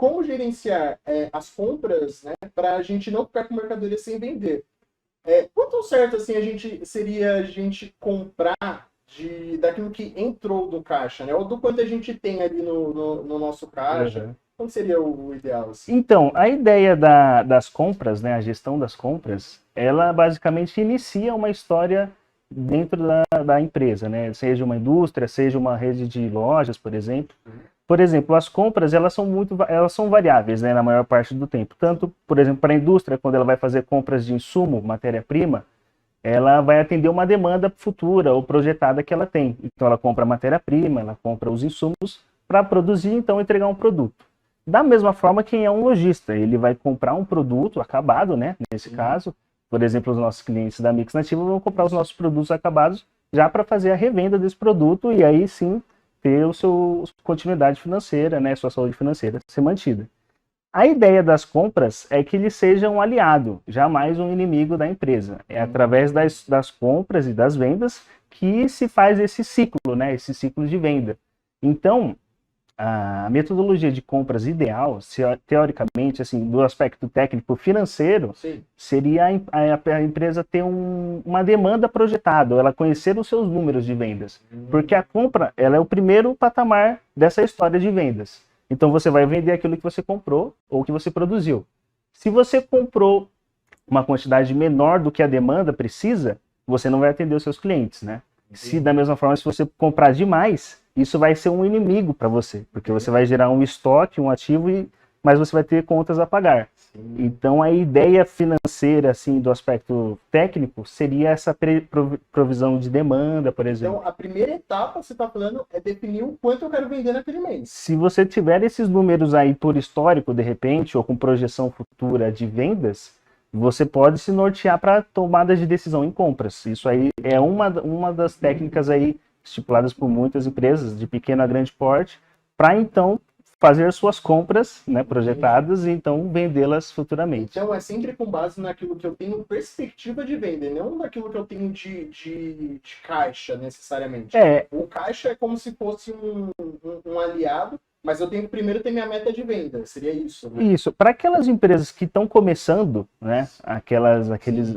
como gerenciar as compras, né, para a gente não ficar com mercadoria sem vender. Quanto certo assim seria a gente comprar daquilo que entrou do caixa, né? Ou do quanto a gente tem ali no nosso caixa? Uhum. Qual seria o ideal? Assim? Então, a ideia das compras, né, a gestão das compras, ela basicamente inicia uma história dentro da empresa, né? Seja uma indústria, seja uma rede de lojas, por exemplo. Por exemplo, as compras, elas são variáveis, né, na maior parte do tempo. Tanto, por exemplo, para a indústria, quando ela vai fazer compras de insumo, matéria-prima, ela vai atender uma demanda futura ou projetada que ela tem. Então, ela compra a matéria-prima, ela compra os insumos para produzir, então, entregar um produto. Da mesma forma, quem é um lojista, ele vai comprar um produto acabado, né? Nesse caso, por exemplo, os nossos clientes da Mix Nativa vão comprar os nossos produtos acabados já para fazer a revenda desse produto e aí sim ter o seu continuidade financeira, né? Sua saúde financeira ser mantida. A ideia das compras é que ele seja um aliado, jamais um inimigo da empresa. É através das compras e das vendas que se faz esse ciclo, né? Esse ciclo de venda. Então, a metodologia de compras ideal, teoricamente, assim, do aspecto técnico financeiro, Sim. seria a empresa ter uma demanda projetada, ela conhecer os seus números de vendas. Porque a compra, ela é o primeiro patamar dessa história de vendas. Então você vai vender aquilo que você comprou ou que você produziu. Se você comprou uma quantidade menor do que a demanda precisa, você não vai atender os seus clientes, né? Se da mesma forma, se você comprar demais, isso vai ser um inimigo para você, porque você vai gerar um estoque, um ativo, mas você vai ter contas a pagar. Então a ideia financeira, assim, do aspecto técnico, seria essa provisão de demanda, por exemplo. Então, a primeira etapa, você está falando, é definir o quanto eu quero vender naquele mês. Se você tiver esses números aí por histórico, de repente, ou com projeção futura de vendas, você pode se nortear para tomadas de decisão em compras. Isso aí é uma das técnicas aí estipuladas por muitas empresas de pequeno a grande porte, para então fazer suas compras, né, projetadas e então vendê-las futuramente. Então é sempre com base naquilo que eu tenho perspectiva de venda, não naquilo que eu tenho de caixa necessariamente. O caixa é como se fosse um aliado, mas eu tenho que primeiro ter minha meta de venda, seria isso, né? Isso. Para aquelas empresas que estão começando, né, aqueles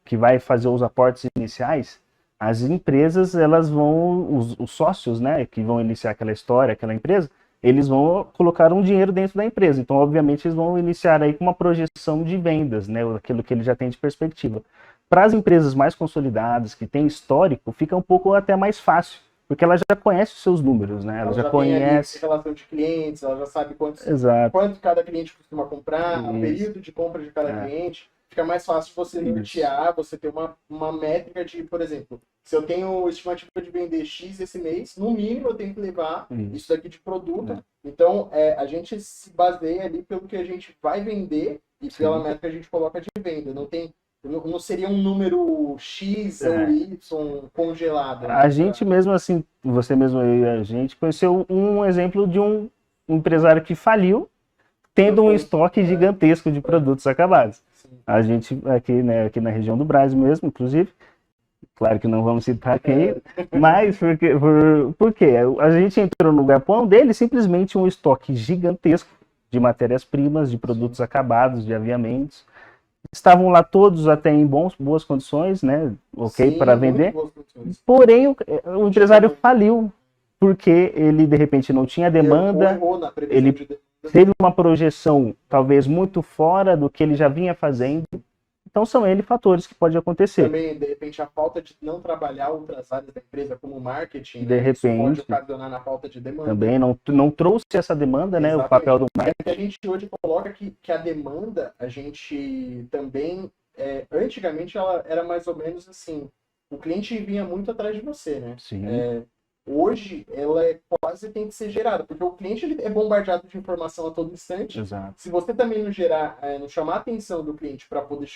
que vai fazer os aportes iniciais, as empresas, elas vão, os sócios, né, que vão iniciar aquela história, aquela empresa, eles vão colocar um dinheiro dentro da empresa. Então, obviamente, eles vão iniciar aí com uma projeção de vendas, né, aquilo que ele já tem de perspectiva. Para as empresas mais consolidadas, que têm histórico, fica um pouco até mais fácil, porque ela já conhece os seus números, né? Ela já conhece tem ali relação de clientes, ela já sabe quanto cada cliente costuma comprar, o período de compra de cada cliente. Fica mais fácil você nortear, você ter uma métrica de, por exemplo, se eu tenho estimativa de vender X esse mês, no mínimo eu tenho que levar isso daqui de produto. Então, a gente se baseia ali pelo que a gente vai vender e pela métrica que a gente coloca de venda. Não seria um número X ou Y congelado. Né? A gente mesmo, assim, você mesmo e a gente conheceu um exemplo de um empresário que faliu tendo um estoque gigantesco de produtos acabados. A gente aqui, né, aqui na região do Brasil mesmo, inclusive, claro que não vamos citar quem, mas por quê? A gente entrou no galpão dele simplesmente um estoque gigantesco de matérias-primas, de produtos acabados, de aviamentos. Estavam lá todos até em boas condições, né? Ok, para vender. Porém, o empresário faliu porque ele de repente não tinha demanda, ele teve uma projeção talvez muito fora do que ele já vinha fazendo. Então são N fatores que podem acontecer. Também, de repente, a falta de não trabalhar outras áreas da empresa, como marketing, de repente, isso pode ocasionar na falta de demanda. Também não trouxe essa demanda, né? O papel do marketing. A gente hoje coloca que a demanda, a gente também, antigamente ela era mais ou menos assim, o cliente vinha muito atrás de você, né? Sim. Hoje, ela quase tem que ser gerada, porque o cliente ele é bombardeado de informação a todo instante. Exato. Se você também não chamar a atenção do cliente para poder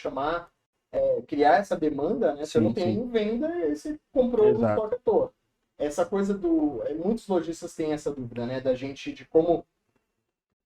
criar essa demanda, né? Você não tem venda e aí você comprou o estoque à toa. Essa coisa muitos lojistas têm essa dúvida, né? Da gente, de como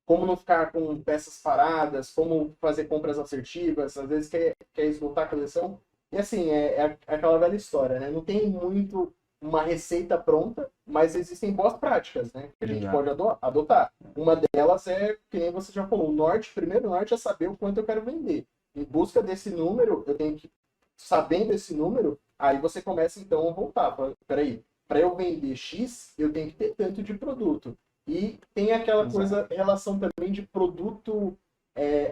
não ficar com peças paradas, como fazer compras assertivas, às vezes quer esgotar a coleção. E assim, é aquela velha história, né? Não tem muito uma receita pronta, mas existem boas práticas, né? Que a gente pode adotar. Uma delas é, que nem você já falou, o primeiro norte é saber o quanto eu quero vender. Em busca desse número, eu tenho que, sabendo esse número, aí você começa então a voltar. Peraí, para eu vender X, eu tenho que ter tanto de produto. E tem aquela relação também de produto,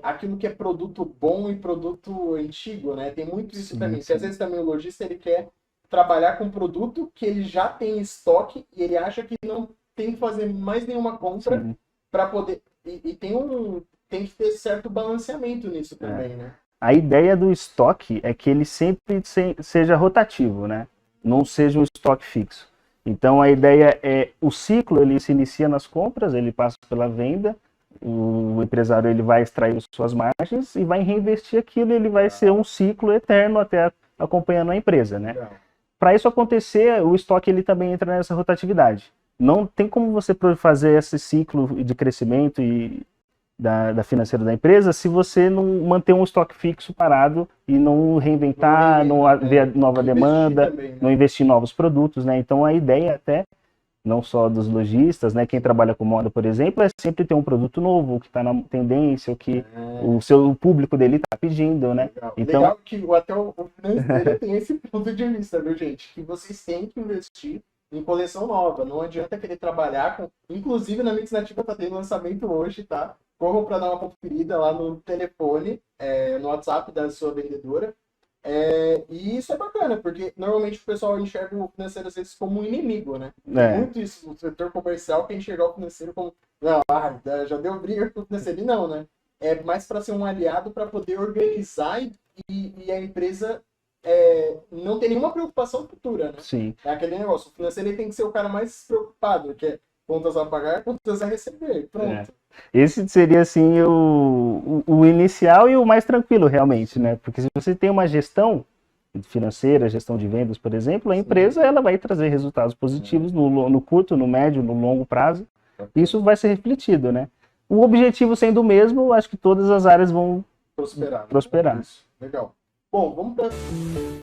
aquilo que é produto bom e produto antigo, né? Tem muito isso também. Porque às vezes também o lojista, ele quer trabalhar com produto que ele já tem em estoque e ele acha que não tem que fazer mais nenhuma compra para poder... E tem que ter certo balanceamento nisso também, né? A ideia do estoque é que ele sempre seja rotativo, né? Não seja um estoque fixo. Então a ideia é, o ciclo ele se inicia nas compras, ele passa pela venda, o empresário ele vai extrair suas margens e vai reinvestir aquilo, ele vai ser um ciclo eterno até acompanhando a empresa, né? Para isso acontecer, o estoque ele também entra nessa rotatividade. Não tem como você fazer esse ciclo de crescimento da financeira da empresa se você não manter um estoque fixo parado e não reinventar, não ver nova demanda, também, né? Não investir em novos produtos, né? Então a ideia até, não só dos lojistas, né? Quem trabalha com moda, por exemplo, é sempre ter um produto novo, que está na tendência, o que o público dele está pedindo, né? Legal. Então... Legal que até o financeiro tem esse ponto de vista, viu, gente? Que vocês têm que investir em coleção nova. Não adianta querer trabalhar com... Inclusive, na Mix Nativa tá tendo lançamento hoje, tá? Corram para dar uma conferida lá no telefone, no WhatsApp da sua vendedora. E isso é bacana, porque normalmente o pessoal enxerga o financeiro às vezes como um inimigo, né? Muito isso no setor comercial, que enxergar o financeiro como... Não, já deu briga com o financeiro. E não, né? É mais para ser um aliado para poder organizar e a empresa não ter nenhuma preocupação futura, né? Sim. É aquele negócio, o financeiro ele tem que ser o cara mais preocupado, que é contas a pagar, contas a receber, pronto. Esse seria, assim, o inicial e o mais tranquilo, realmente, né? Porque se você tem uma gestão financeira, gestão de vendas, por exemplo, a empresa ela vai trazer resultados positivos no curto, no médio, no longo prazo. Isso vai ser refletido, né? O objetivo sendo o mesmo, acho que todas as áreas vão prosperar. Legal. Bom, vamos para